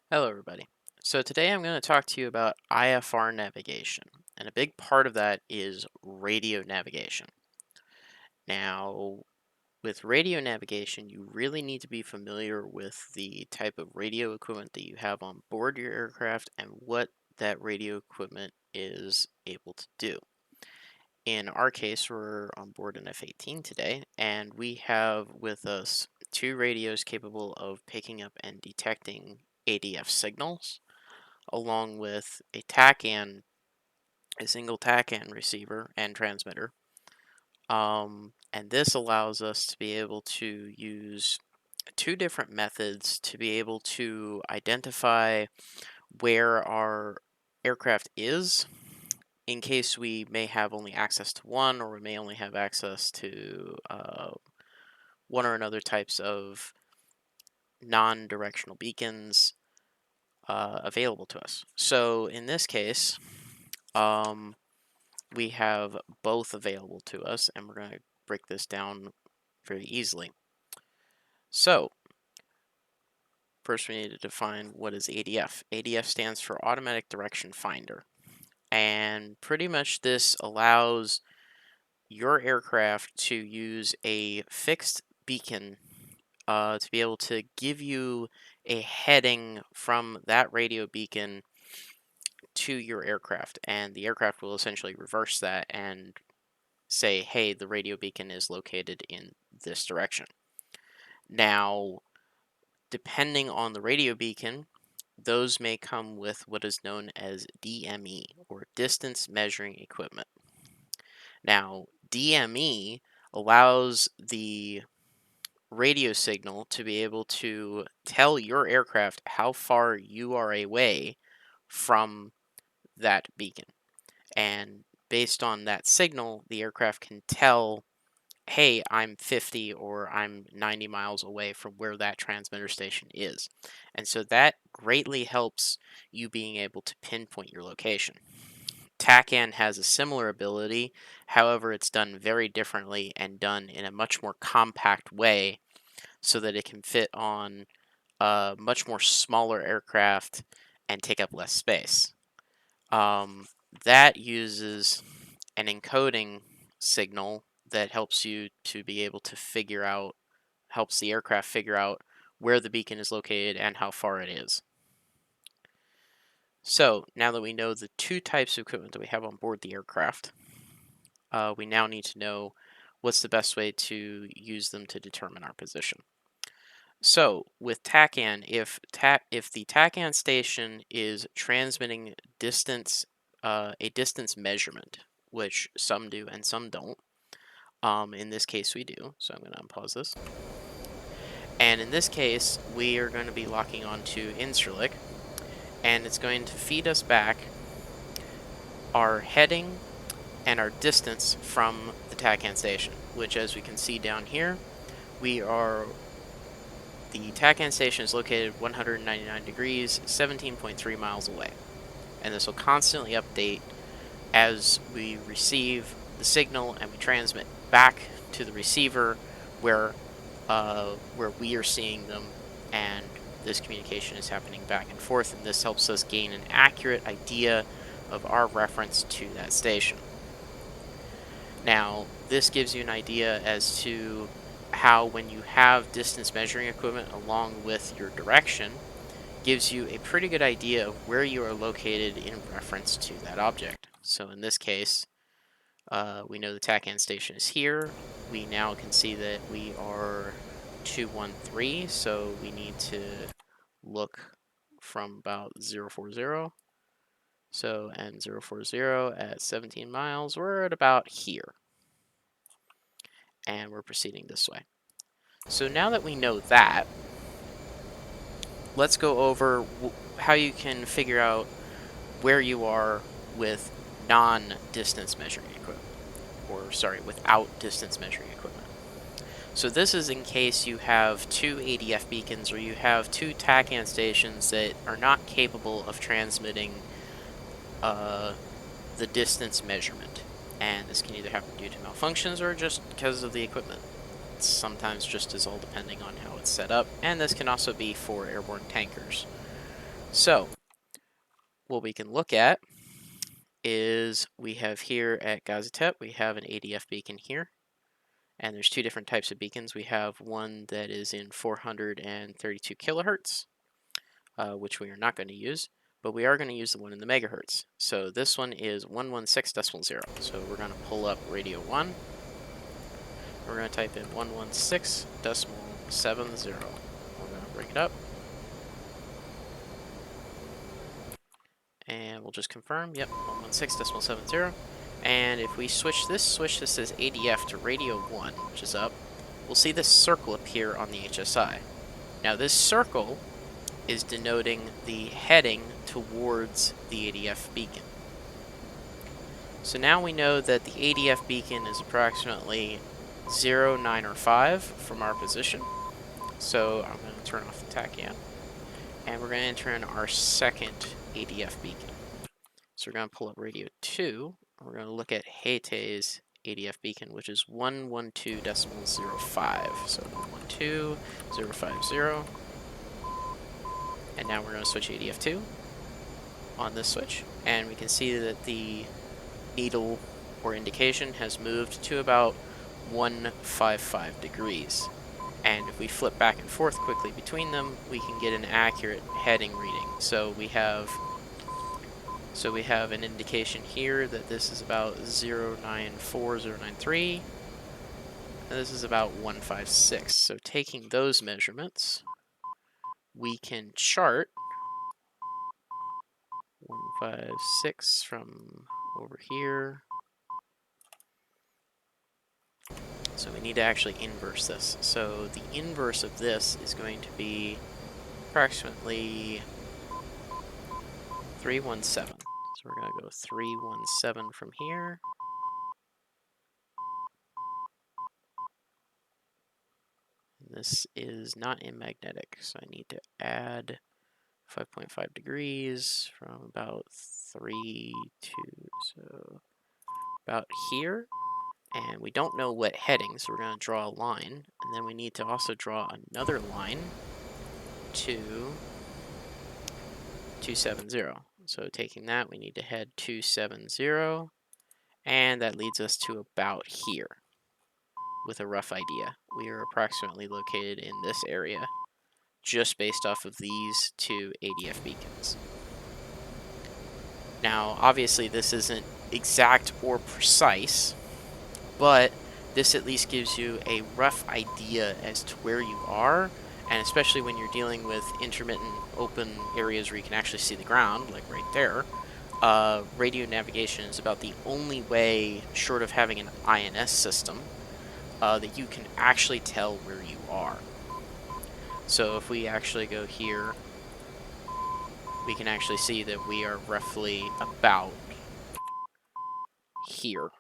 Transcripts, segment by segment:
Hello, everybody. So today I'm going to talk to you about IFR navigation, and a big part of that is radio navigation. Now, with radio navigation, you really need to be familiar with the type of radio equipment that you have on board your aircraft and what that radio equipment is able to do. In our case, we're on board an F-18 today, and we have with us two radios capable of picking up and detecting ADF signals, along with a TACAN, a single TACAN receiver and transmitter. And this allows us to be able to use two different methods to be able to identify where our aircraft is in case we may have only access to one, or we may only have access to one or another types of non-directional beacons available to us. So in this case, we have both available to us, and we're going to break this down very easily. So, first we need to define what is ADF. ADF stands for Automatic Direction Finder, and pretty much this allows your aircraft to use a fixed beacon to be able to give you a heading from that radio beacon to your aircraft, and the aircraft will essentially reverse that and say, hey, the radio beacon is located in this direction. Now, depending on the radio beacon, those may come with what is known as DME, or Distance Measuring Equipment. Now, DME allows the radio signal to be able to tell your aircraft how far you are away from that beacon. And based on that signal, the aircraft can tell, hey, I'm 50 or I'm 90 miles away from where that transmitter station is. And so that greatly helps you being able to pinpoint your location. TACAN has a similar ability, however, it's done very differently and done in a much more compact way so that it can fit on a much more smaller aircraft and take up less space. That uses an encoding signal that helps you to be able to figure out, helps the aircraft figure out where the beacon is located and how far it is. So now that we know the two types of equipment that we have on board the aircraft, we now need to know what's the best way to use them to determine our position. So with TACAN, if the TACAN station is transmitting distance, a distance measurement, which some do and some don't. In this case, we do. So I'm going to unpause this. And in this case, we are going to be locking onto Instralic, and it's going to feed us back our heading and our distance from the TACAN station, which, as we can see down here, the TACAN station is located 199 degrees, 17.3 miles away. And this will constantly update as we receive the signal and we transmit back to the receiver where we are seeing them, and this communication is happening back and forth, and this helps us gain an accurate idea of our reference to that station. Now, this gives you an idea as to how, when you have distance measuring equipment along with your direction, gives you a pretty good idea of where you are located in reference to that object. So in this case, we know the TACAN station is here. We now can see that we are 213, so we need to look from about 040. So, and 040 at 17 miles, we're at about here. And we're proceeding this way. So now that we know that, let's go over how you can figure out where you are with non-distance measuring equipment, or sorry, without distance measuring equipment. So this is in case you have two ADF beacons or you have two TACAN stations that are not capable of transmitting the distance measurement. And this can either happen due to malfunctions or just because of the equipment. It's sometimes just as all depending on how it's set up, and this can also be for airborne tankers. So what we can look at is we have here at Gaziantep, we have an ADF beacon here. And there's two different types of beacons. We have one that is in 432 kilohertz, which we are not going to use, but we are going to use the one in the megahertz. So this one is 116.0. So we're going to pull up radio 1. We're going to type in 116.70. We're going to bring it up. And we'll just confirm, yep, 116.70. And if we switch this that says ADF to radio 1, which is up, we'll see this circle appear on the HSI. Now this circle is denoting the heading towards the ADF beacon. So now we know that the ADF beacon is approximately 0, 9, or 5 from our position. So I'm going to turn off the TACAN. And we're going to enter in our second ADF beacon. So we're going to pull up radio 2. We're going to look at Haiti's ADF beacon, which is 112.05. So 112.050. And now we're going to switch ADF 2 on this switch. And we can see that the needle or indication has moved to about 155 degrees. And if we flip back and forth quickly between them, we can get an accurate heading reading. So we have an indication here that this is about 094, 093, and this is about 156. So taking those measurements, we can chart 156 from over here. So we need to actually inverse this. So the inverse of this is going to be approximately 317. So we're going to go 317 from here. And this is not in magnetic, so I need to add 5.5 degrees from about 3 to, so about here. And we don't know what heading, so we're going to draw a line. And then we need to also draw another line to 270. So taking that, we need to head 270. And that leads us to about here with a rough idea. We are approximately located in this area just based off of these two ADF beacons. Now, obviously, this isn't exact or precise, but this at least gives you a rough idea as to where you are, and especially when you're dealing with intermittent open areas where you can actually see the ground, like right there, radio navigation is about the only way, short of having an INS system, that you can actually tell where you are. So if we actually go here, we can actually see that we are roughly about here.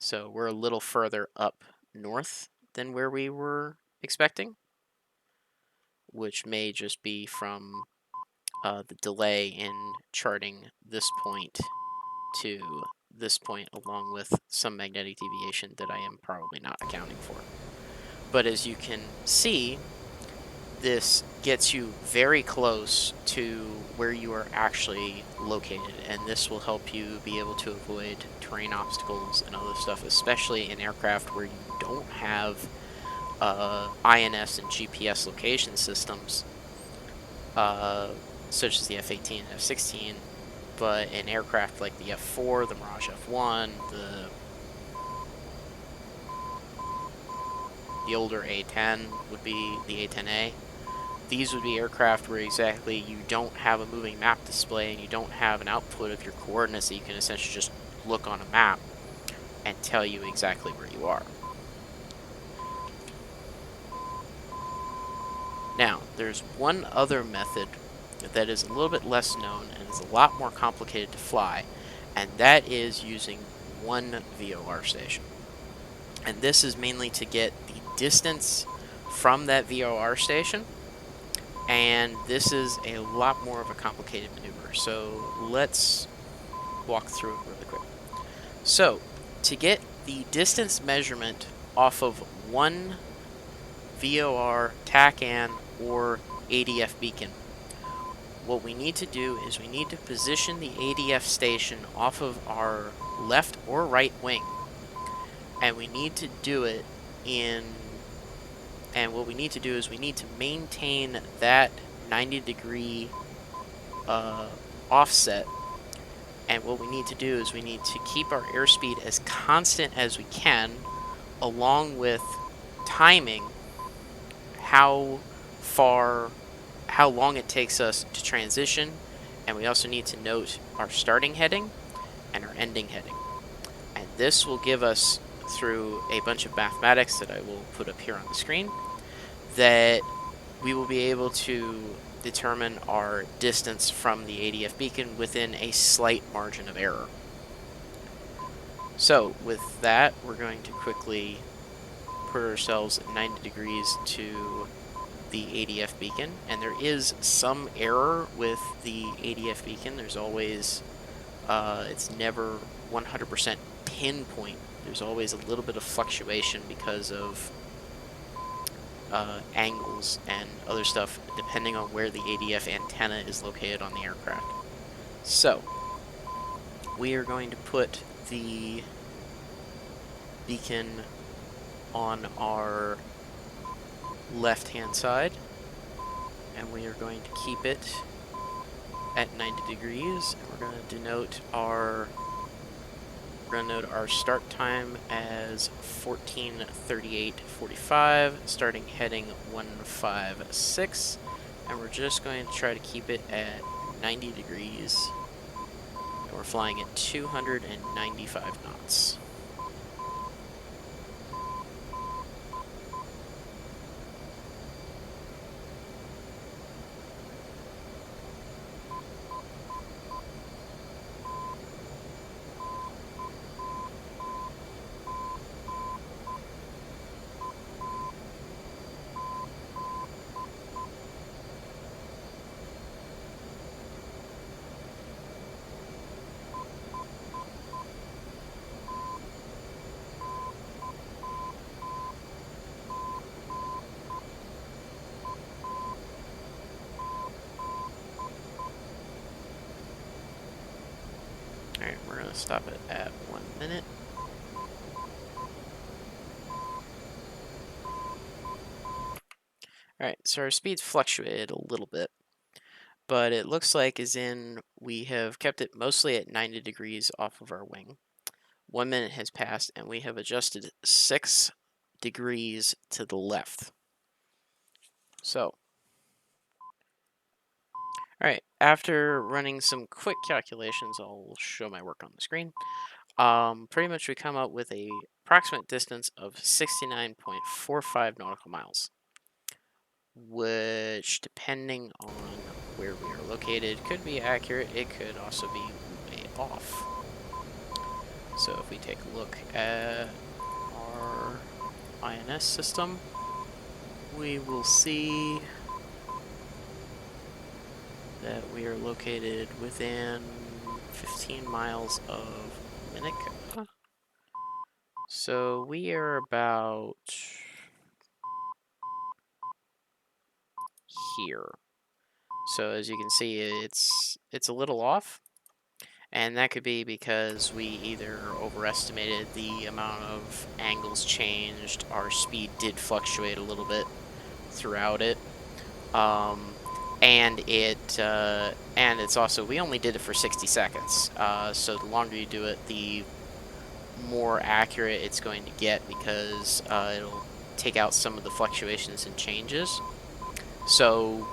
So we're a little further up north than where we were expecting, which may just be from the delay in charting this point to this point, along with some magnetic deviation that I am probably not accounting for. But as you can see, this gets you very close to where you are actually located, and this will help you be able to avoid terrain obstacles and other stuff, especially in aircraft where you don't have INS and GPS location systems, such as the F-18 and F-16, but in aircraft like the F-4, the Mirage F-1, the older A-10 would be the A-10A. These would be aircraft where exactly you don't have a moving map display and you don't have an output of your coordinates that you can essentially just look on a map and tell you exactly where you are. Now, there's one other method that is a little bit less known and is a lot more complicated to fly, and that is using one VOR station. And this is mainly to get the distance from that VOR station, and this is a lot more of a complicated maneuver. So let's walk through it really quick. So to get the distance measurement off of one VOR, TACAN, or ADF beacon, what we need to do is we need to position the ADF station off of our left or right wing. And we need to do it and what we need to do is we need to maintain that 90-degree offset. And what we need to do is we need to keep our airspeed as constant as we can, along with timing how long it takes us to transition. And we also need to note our starting heading and our ending heading. And this will give us, through a bunch of mathematics that I will put up here on the screen, that we will be able to determine our distance from the ADF beacon within a slight margin of error. So with that, we're going to quickly put ourselves at 90 degrees to the ADF beacon, and there is some error with the ADF beacon. There's always, it's never 100% pinpoint. There's always a little bit of fluctuation because of angles and other stuff, depending on where the ADF antenna is located on the aircraft. So, we are going to put the beacon on our left-hand side, and we are going to keep it at 90 degrees, and we're going to denote our start time as 14:38:45, starting heading 156, and we're just going to try to keep it at 90 degrees, and we're flying at 295 knots. Alright, we're going to stop it at 1 minute. Alright, so our speed's fluctuated a little bit, but it looks like we have kept it mostly at 90 degrees off of our wing. 1 minute has passed, and we have adjusted 6 degrees to the left. So, alright, after running some quick calculations, I'll show my work on the screen. Pretty much we come up with a approximate distance of 69.45 nautical miles, which, depending on where we are located, could be accurate. It could also be way off. So if we take a look at our INS system, we will see that we are located within 15 miles of Minica. So we are about here. So as you can see, it's a little off, and that could be because we either overestimated the amount of angles changed. Our speed did fluctuate a little bit throughout it, and it's also, we only did it for 60 seconds. So the longer you do it, the more accurate it's going to get, because it'll take out some of the fluctuations and changes. So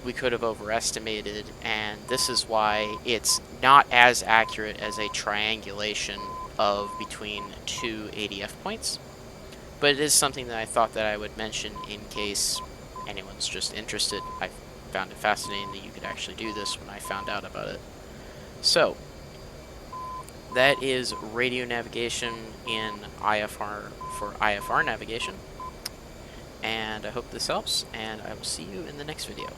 we could have overestimated, and this is why it's not as accurate as a triangulation of between two ADF points. But it is something that I thought that I would mention in case anyone's just interested. I found it fascinating that you could actually do this when I found out about it. So that is radio navigation in IFR for IFR navigation. And I hope this helps, and I will see you in the next video.